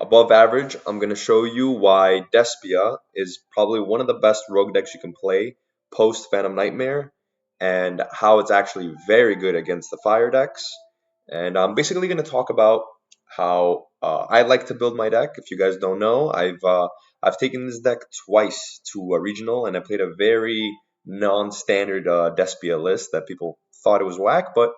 above average, I'm going to show you why Despia is probably one of the best rogue decks you can play post Phantom Nightmare, and how it's actually very good against the fire decks. And I'm basically going to talk about how I like to build my deck. If you guys don't know, I've taken this deck twice to a regional, and I played a very non-standard Despia list that people thought it was whack, but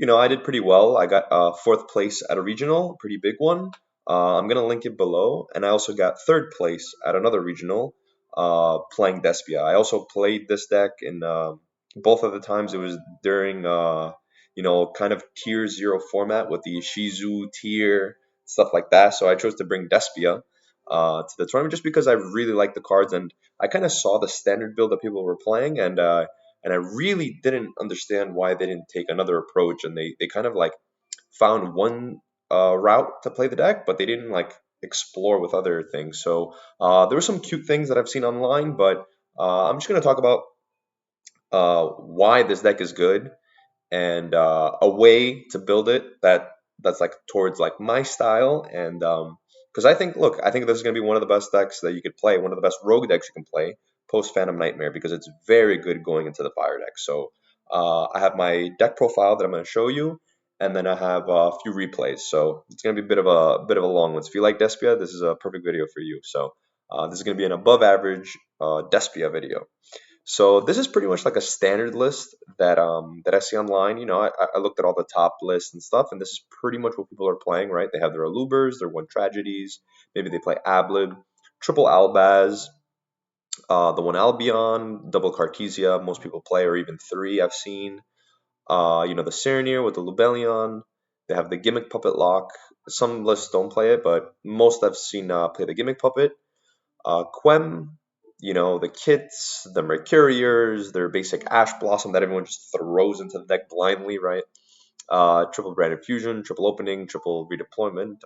I did pretty well. I got fourth place at a regional, pretty big one. I'm gonna link it below, and I also got third place at another regional playing Despia. I also played this deck in both of the times. It was during kind of tier zero format with the Shizu tier stuff like that. So I chose to bring Despia to the tournament just because I really like the cards, and I kind of saw the standard build that people were playing, and I really didn't understand why they didn't take another approach, and they kind of like found one route to play the deck, but they didn't like explore with other things. So there were some cute things that I've seen online, but I'm just going to talk about why this deck is good and a way to build it that's like towards like my style. And because I think this is going to be one of the best decks that you could play, one of the best rogue decks you can play post Phantom Nightmare, because it's very good going into the fire deck. So I have my deck profile that I'm going to show you, and then I have a few replays. So it's going to be a bit of a long one. So if you like Despia, this is a perfect video for you. So this is going to be an above average Despia video. So this is pretty much like a standard list that I see online. I looked at all the top lists and stuff, and this is pretty much what people are playing, right? They have their Alubers, their One Tragedies, maybe they play Ablid, triple Albaz, the one Albion, double Cartesia, most people play, or even three I've seen. The Serenir with the Lubellion. They have the Gimmic Puppet Lock. Some lists don't play it, but most I've seen play the Gimmick Puppet. Quem, the kits, the Mercuriers, their basic Ash Blossom that everyone just throws into the deck blindly, right? Triple Branded Fusion, triple Opening, triple Deployment.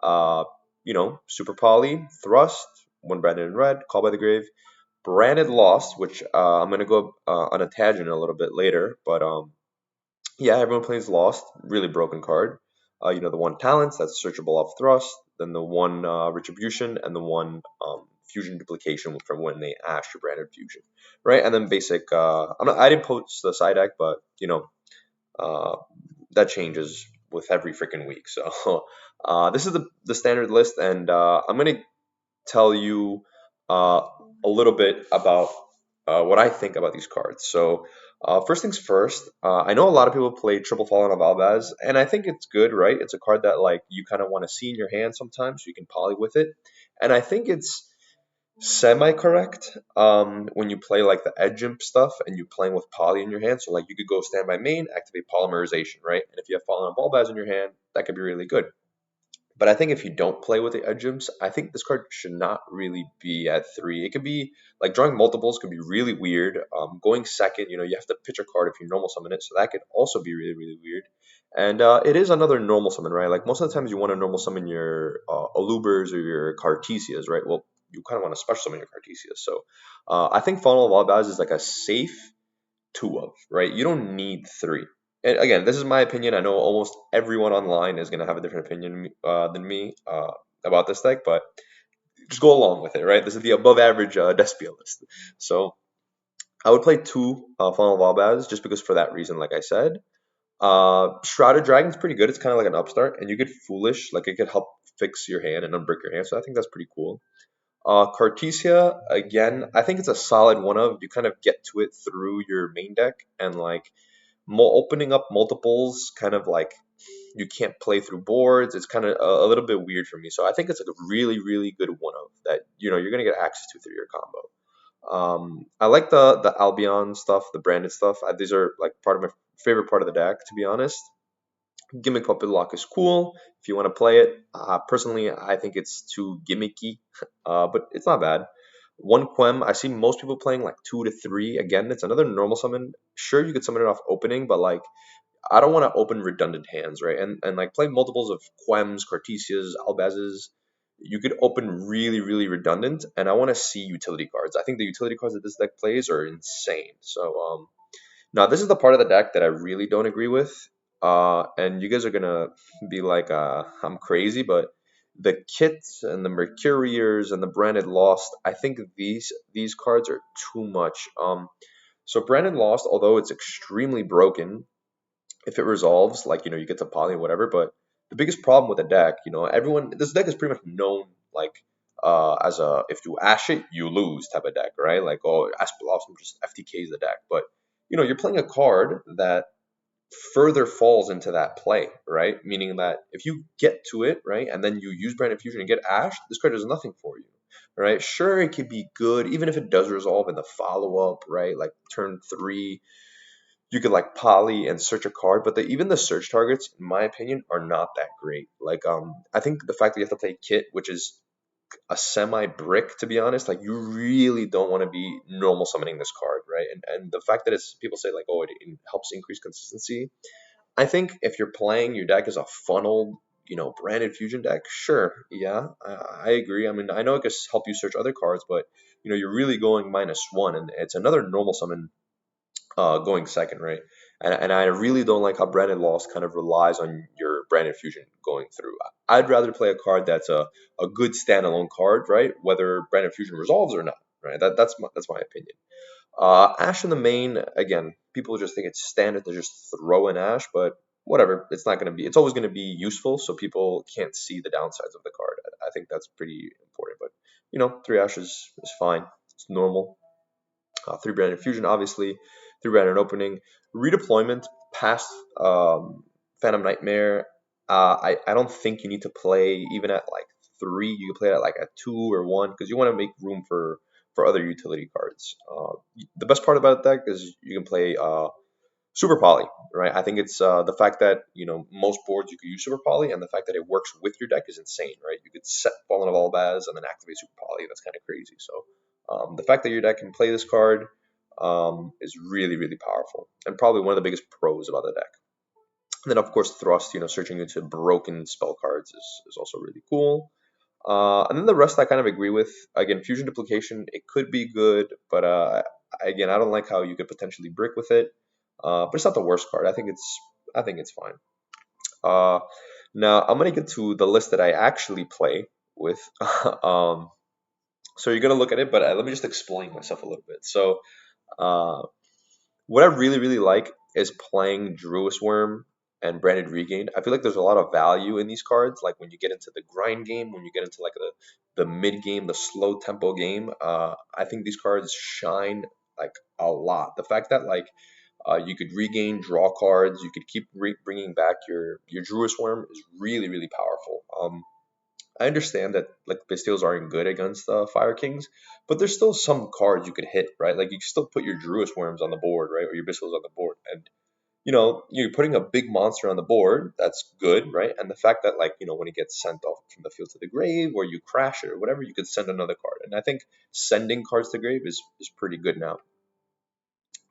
Uh, Super Poly, Thrust, one branded in red, Call by the Grave, Branded Lost, which I'm going to go on a tangent a little bit later, but yeah, everyone plays Lost, really broken card. The one Talents, that's searchable off Thrust, then the one Retribution, and the one Fusion Duplication from when they Ash your Branded Fusion, right? And then basic, I didn't post the side deck, but, uh, that changes with every freaking week. So this is the standard list, and I'm going to tell you a little bit about what I think about these cards. So, first things first, I know a lot of people play Triple Fallen of Albaz, and I think it's good, right? It's a card that like you kind of want to see in your hand sometimes, so you can poly with it. And I think it's semi-correct when you play like the edge imp stuff and you're playing with poly in your hand. So like you could go standby main, activate polymerization, right? And if you have Fallen of Albaz in your hand, that could be really good. But I think if you don't play with the edge imps, I think this card should not really be at 3. It could be like drawing multiples could be really weird. Going second, you have to pitch a card if you normal summon it, so that could also be really really weird. And it is another normal summon, right? Like most of the times you want to normal summon your Alubers or your Cartesias, right? Well, you kind of want to special summon your Cartesias. So I think Funnel of Albaz is like a safe 2 of, right? You don't need 3. And again, this is my opinion. I know almost everyone online is going to have a different opinion than me about this deck, but just go along with it, right? This is the above average Despia list. So I would play 2 Funnel of Albaz just because for that reason, like I said. Shrouded Dragon's pretty good. It's kind of like an upstart, and you get Foolish. Like it could help fix your hand and unbreak your hand, so I think that's pretty cool. Cartesia, again, I think it's a solid one of. You kind of get to it through your main deck, and like opening up multiples kind of like you can't play through boards. It's kind of a little bit weird for me. So I think it's like a really, really good one of that, you're going to get access to through your combo. I like the Albion stuff, the branded stuff. These are like part of my favorite part of the deck, to be honest. Gimmick Puppet Lock is cool if you want to play it. Personally, I think it's too gimmicky, but it's not bad. One Quem, I see most people playing like 2 to 3. Again, it's another normal summon. Sure, you could summon it off opening, but like I don't want to open redundant hands, right? And like play multiples of Quems, Cartesias, Albazes. You could open really, really redundant, and I want to see utility cards. I think the utility cards that this deck plays are insane. So now this is the part of the deck that I really don't agree with. And you guys are gonna be like, I'm crazy, but The kits and the Mercuriers and the branded Lost, I think these cards are too much. So branded Lost, although it's extremely broken, if it resolves, like you get to poly or whatever. But the biggest problem with the deck, everyone this deck is pretty much known like as a if you ash it, you lose type of deck, right? Like Ash Blossom just FTKs the deck. But you're playing a card that further falls into that play, right? Meaning that if you get to it, right, and then you use Branded Fusion and get Ash, this card does nothing for you, right? Sure, it could be good, even if it does resolve in the follow-up, right? Like turn 3, you could like poly and search a card, but even the search targets, in my opinion, are not that great. Like, I think the fact that you have to play Kit, which is a semi brick, to be honest, like you really don't want to be normal summoning this card, right? And the fact that it's people say like, oh, it helps increase consistency. I think if you're playing your deck as a funneled, branded fusion deck, sure, yeah, I agree. I mean, I know it can help you search other cards, but you're really going -1, and it's another normal summon going second, right? And I really don't like how Branded Lost kind of relies on your Branded Fusion going through. I'd rather play a card that's a good standalone card, right? Whether Branded Fusion resolves or not, right? That's my opinion. Ash in the main, again, people just think it's standard to just throw in Ash, but whatever. It's not going to be. It's always going to be useful, so people can't see the downsides of the card. I think that's pretty important. But 3 Ash is fine. It's normal. 3 branded fusion, obviously, 3 branded opening, redeployment past Phantom Nightmare. I don't think you need to play even at like 3. You can play it at like a 2 or 1 because you want to make room for other utility cards. The best part about that is you can play Super Poly, right? I think it's the fact that most boards you could use Super Poly, and the fact that it works with your deck is insane, right? You could set Fallen of Albaz and then activate Super Poly. That's kind of crazy. So the fact that your deck can play this card is really really powerful, and probably one of the biggest pros about the deck. And then of course Thrust, searching into broken spell cards is also really cool. And then the rest I kind of agree with. Again, Fusion Duplication, it could be good, but again, I don't like how you could potentially brick with it. But it's not the worst card. I think it's fine. Uh, Now I'm gonna get to the list that I actually play with. um, so you're gonna look at it, but let me just explain myself a little bit. So uh, what I really really like is playing Druis Worm and Branded Regained. I feel like there's a lot of value in these cards. Like when you get into the grind game, when you get into like the mid game, the slow tempo game. I think these cards shine like a lot. The fact that like you could regain, draw cards. You could keep bringing back your Druis Worm is really really powerful. I understand that like Bystials aren't good against Fire Kings, but there's still some cards you could hit, right? Like you can still put your Druis Worms on the board, right, or your Bystials on the board, and you're putting a big monster on the board. That's good, right? And the fact that like when it gets sent off from the field to the grave, or you crash it or whatever, you could send another card, and I think sending cards to grave is pretty good now.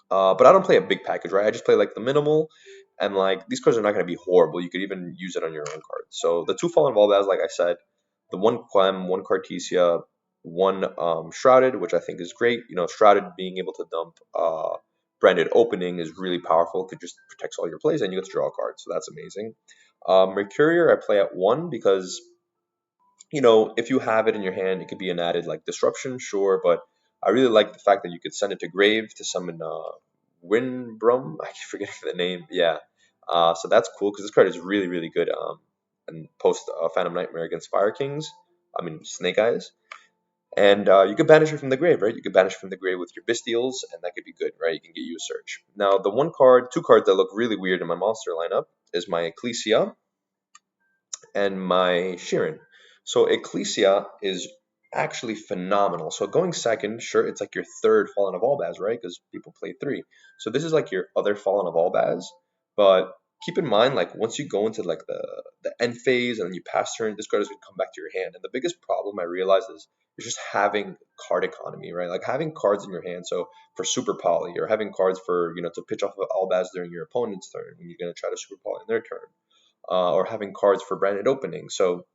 But I don't play a big package, right? I just play like the minimal, and like these cards are not going to be horrible. You could even use it on your own card. So the 2 Fallen Valdez, like I said, the 1 Clem, 1 Cartesia, 1 Shrouded, which I think is great. Shrouded being able to dump Branded Opening is really powerful. It just protects all your plays, and you get to draw a card, so that's amazing. Mercurier I play at 1 because if you have it in your hand, it could be an added like disruption, sure, but I really like the fact that you could send it to grave to summon Winbrum. I keep forgetting the name. Yeah, so that's cool because this card is really really good. And post Phantom Nightmare against Fire Kings. I mean Snake Eyes, and you could banish it from the grave, right? You could banish it from the grave with your Bystials, and that could be good, right? You can get you a search. Now the 2 cards that look really weird in my monster lineup is my Ecclesia and my Sheeran. So Ecclesia is actually phenomenal. So going second, sure, it's like your third Fallen of Albaz, right? Because people play 3. So this is like your other Fallen of Albaz. But keep in mind, like once you go into like the end phase and then you pass turn, this card is gonna come back to your hand. And the biggest problem I realized is just having card economy, right? Like having cards in your hand. So for Super Poly, or having cards for to pitch off of Albaz during your opponent's turn when you're gonna try to Super Poly in their turn, or having cards for Branded Opening. So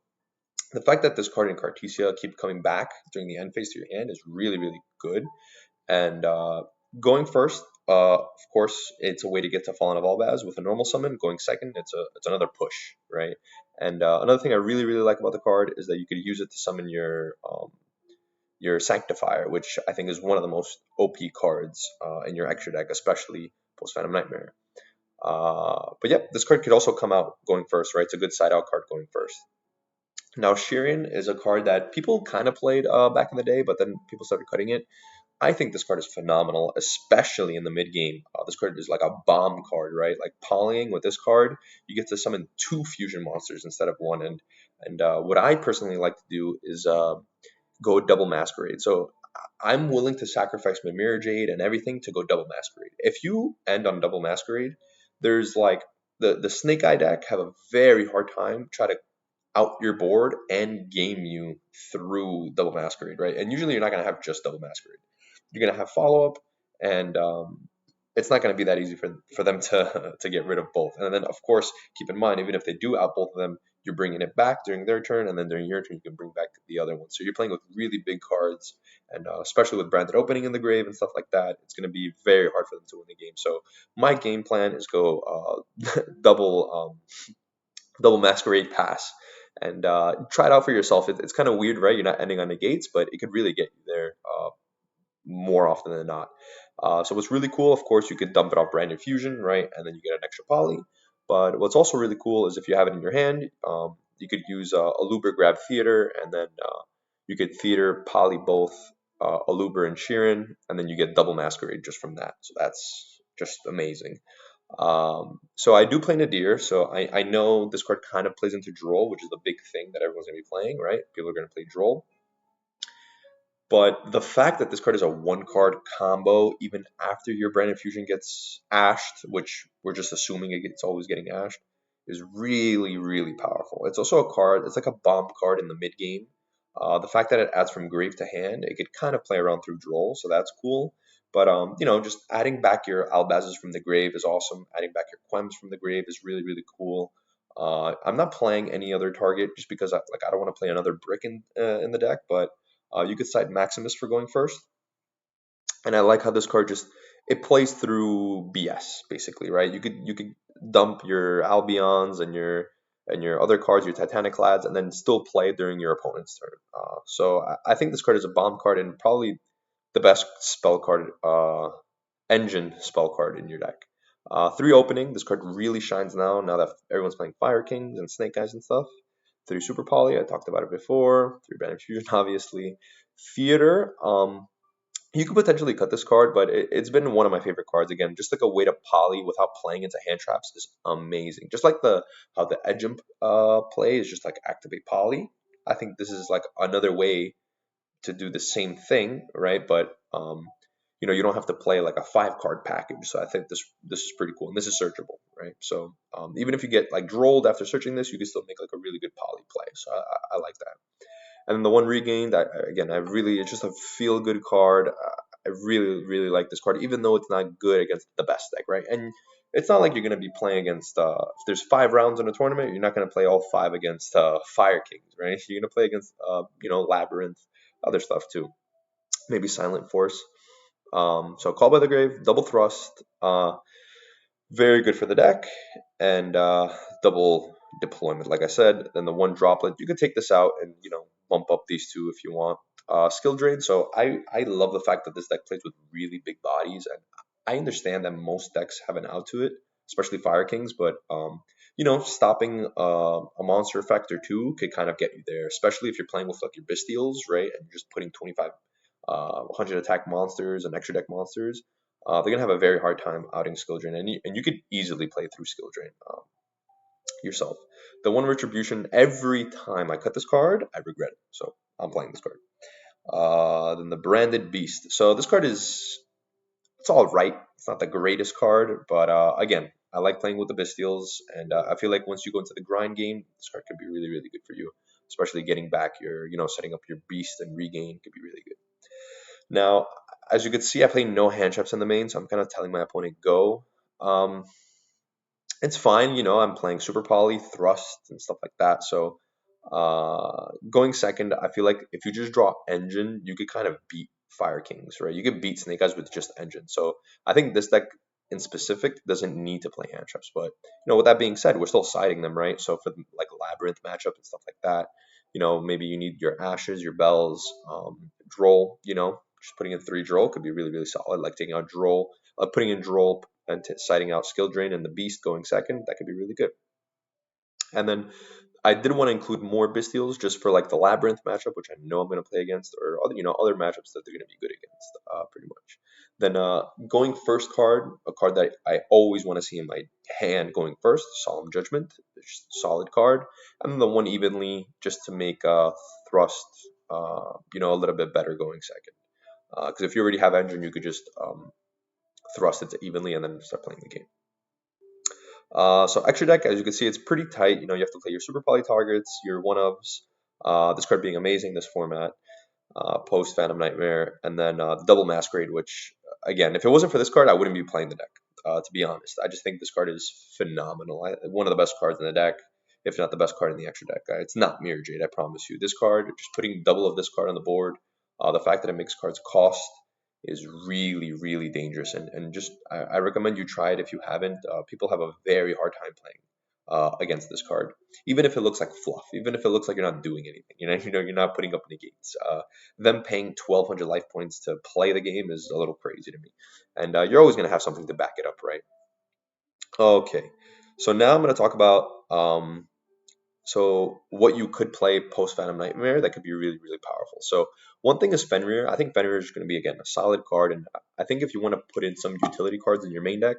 the fact that this card in Cartesia keep coming back during the end phase to your hand is really, really good. And going first, of course, it's a way to get to Fallen of Albaz with a normal summon. Going second, it's another push, right? And another thing I really really like about the card is that you could use it to summon your Sanctifier, which I think is one of the most OP cards in your extra deck, especially post Phantom Nightmare. But yep, this card could also come out going first, right? It's a good side out card going first. Now, Sheeran is a card that people kind of played back in the day, but then people started cutting it. I think this card is phenomenal, especially in the mid game. This card is like a bomb card, right? Like polying with this card, you get to summon 2 fusion monsters instead of one. And what I personally like to do is go double masquerade. So I'm willing to sacrifice my Mirror Jade and everything to go double masquerade. If you end on double masquerade, there's like the Snake Eye deck have a very hard time try to out your board and game you through double masquerade, right? And usually you're not gonna have just double masquerade. You're gonna have follow up, and it's not gonna be that easy for them to to get rid of both. And then of course keep in mind, even if they do out both of them, you're bringing it back during their turn, and then during your turn you can bring back the other one. So you're playing with really big cards, and especially with branded opening in the grave and stuff like that, it's gonna be very hard for them to win the game. So my game plan is go double double masquerade pass and try it out for yourself. It's kind of weird, right? You're not ending on the gates, but it could really get you there more often than not. So what's really cool, of course, you could dump it off branded fusion, right? And then you get an extra poly. But what's also really cool is if you have it in your hand, you could use Aluber grab theater, and then you could theater poly both Aluber and Sheeran, and then you get double masquerade just from that. So that's just amazing. So I do play Nadir, so I know this card kind of plays into Droll, which is the big thing that everyone's going to be playing, right? People are going to play Droll. But the fact that this card is a 1 card combo, even after your Branded Fusion gets ashed, which we're just assuming it's always getting ashed, is really, really powerful. It's also a card, it's like a bomb card in the mid game. The fact that it adds from grave to hand, it could kind of play around through Droll, so that's cool. But you know, just adding back your Albazes from the grave is awesome. Adding back your Quests from the grave is really, really cool. I'm not playing any other target just because I don't want to play another brick in the deck, but you could cite Maximus for going first, and I like how this card just it plays through BS basically, right? You could dump your Albions and your other cards, your Titanic Lads, and then still play during your opponent's turn. So I think this card is a bomb card and probably the best spell card, engine spell card in your deck. 3 opening, this card really shines now that everyone's playing Fire Kings and Snake Eyes and stuff. 3 super poly, I talked about it before. 3 branded fusion, obviously. Theater, you could potentially cut this card, but it's been one of my favorite cards. Again, just like a way to poly without playing into hand traps is amazing. Just like the how the Edge play is just like activate poly. I think this is like another way to do the same thing, right? But you know, you don't have to play like a 5 card package. So I think this is pretty cool, and this is searchable, right? So even if you get like drolled after searching this, you can still make like a really good poly play. So I like that. And then the one regained, again, I really it's just a feel good card. I really really like this card, even though it's not good against the best deck, right? And it's not like you're going to be playing against if there's 5 rounds in a tournament, you're not going to play all 5 against Fire Kings, right? You're going to play against you know, Labyrinth, other stuff too, maybe Silent Force. So Call by the Grave, double thrust, very good for the deck, and double deployment. Like I said, then the one droplet, you could take this out and, you know, bump up these two if you want. Skill drain. So I love the fact that this deck plays with really big bodies, and I understand that most decks have an out to it, especially Fire Kings, but you know, stopping a monster effect or two could kind of get you there, especially if you're playing with like your Bystials, right? And you're just putting 25 100 attack monsters and extra deck monsters. They're gonna have a very hard time outing skill drain, and you could easily play through skill drain yourself. The one retribution, every time I cut this card, I regret it. So I'm playing this card. Then the branded beast. So this card is it's all right. It's not the greatest card, but again, I like playing with the Bystials, and I feel like once you go into the grind game, this card could be really really good for you, especially getting back your, you know, setting up your beast and regain could be really good. Now, as you can see, I play no hand traps in the main, so I'm kind of telling my opponent go. Um, it's fine, you know, I'm playing super poly, thrust, and stuff like that. So going second, I feel like if you just draw engine, you could kind of beat Fire Kings, right? You could beat Snake Eyes with just engine. So I think this deck in specific doesn't need to play hand traps. But with that being said, we're still siding them, right? So for like labyrinth matchup and stuff like that, maybe you need your ashes, your bells, droll. Just putting in 3 droll could be really really solid. Like taking out droll, putting in droll and siding out skill drain and the beast going second. That could be really good. And then I did want to include more Bystials just for like the Labyrinth matchup, which I know I'm going to play against, or other matchups that they're going to be good against, pretty much. Then going first card, a card that I always want to see in my hand going first, Solemn Judgment, solid card, and then the one evenly just to make Thrust, a little bit better going second. Because if you already have Engine, you could just Thrust it to evenly and then start playing the game. So extra deck, as you can see, it's pretty tight. You have to play your super poly targets, your one-ofs, this card being amazing, this format, post Phantom Nightmare, and then the double Masquerade, which, again, if it wasn't for this card, I wouldn't be playing the deck, to be honest. I just think this card is phenomenal. One of the best cards in the deck, if not the best card in the extra deck. It's not Mirror Jade, I promise you. This card, just putting double of this card on the board, the fact that it makes cards cost is really, really dangerous. And just, I recommend you try it if you haven't. People have a very hard time playing against this card, even if it looks like fluff, even if it looks like you're not doing anything. You're not putting up negates. Them paying 1,200 life points to play the game is a little crazy to me. And you're always going to have something to back it up, right? Okay, so now I'm going to talk about so what you could play post Phantom Nightmare that could be really, really powerful. So one thing is Fenrir. I think Fenrir is going to be, again, a solid card. And I think if you want to put in some utility cards in your main deck,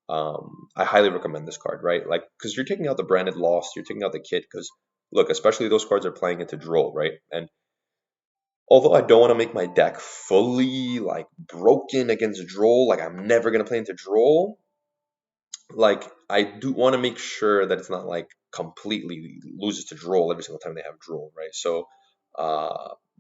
I highly recommend this card, right? Like, because you're taking out the Branded Lost, you're taking out the Kit, because, look, especially those cards are playing into Droll, right? And although I don't want to make my deck fully, like, broken against Droll, like, I'm never going to play into Droll, like I do want to make sure that it's not like completely loses to Droll every single time they have Droll, right? So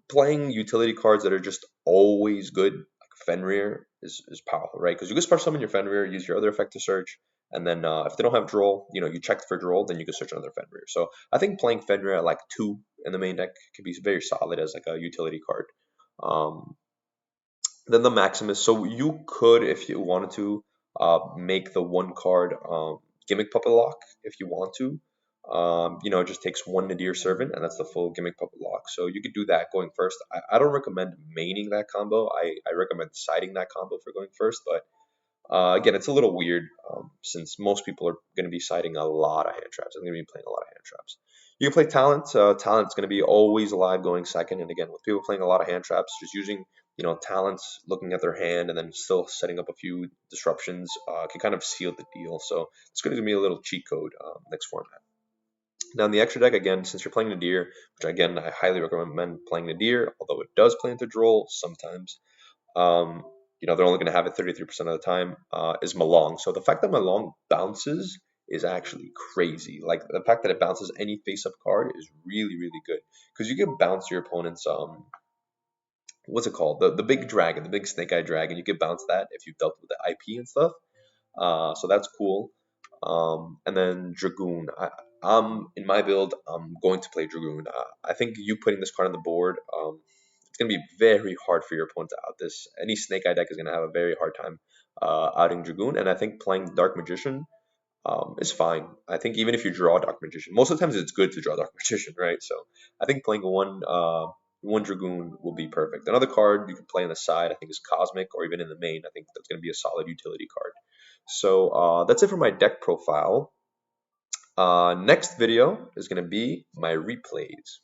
playing utility cards that are just always good, like Fenrir, is powerful, right? Because you can special summon your Fenrir, use your other effect to search, and then if they don't have Droll, you check for Droll, then you can search another Fenrir. So I think playing Fenrir at like 2 in the main deck can be very solid as like a utility card. Then the Maximus. So you could, if you wanted to, make the 1 card Gimmic Puppet Lock if you want to. It just takes 1 Nadir Servant, and that's the full Gimmick Puppet Lock. So you could do that going first. I don't recommend maining that combo. I recommend siding that combo for going first, but again, it's a little weird since most people are going to be siding a lot of hand traps. I'm going to be playing a lot of hand traps. You can play Talent. Talent's going to be always alive going second. And again, with people playing a lot of hand traps, just using talents, looking at their hand, and then still setting up a few disruptions can kind of seal the deal. So it's going to be a little cheat code next format. Now in the extra deck, again, since you're playing Nadir, which again I highly recommend playing Nadir, although it does play into Droll sometimes. They're only going to have it 33% of the time, is Malong. So the fact that Malong bounces is actually crazy. Like the fact that it bounces any face-up card is really, really good. Because you can bounce your opponent's, what's it called? The big dragon, the big snake-eye dragon. You can bounce that if you've dealt with the IP and stuff. So that's cool. And then Dragoon. In my build, I'm going to play Dragoon. I think you putting this card on the board, it's going to be very hard for your opponent to out this. Any Snake Eye deck is going to have a very hard time outing Dragoon, and I think playing Dark Magician is fine. I think even if you draw Dark Magician, most of the times it's good to draw Dark Magician, right? So I think playing one Dragoon will be perfect. Another card you can play on the side, I think, is Cosmic, or even in the main. I think that's going to be a solid utility card. So that's it for my deck profile. Next video is going to be my replays.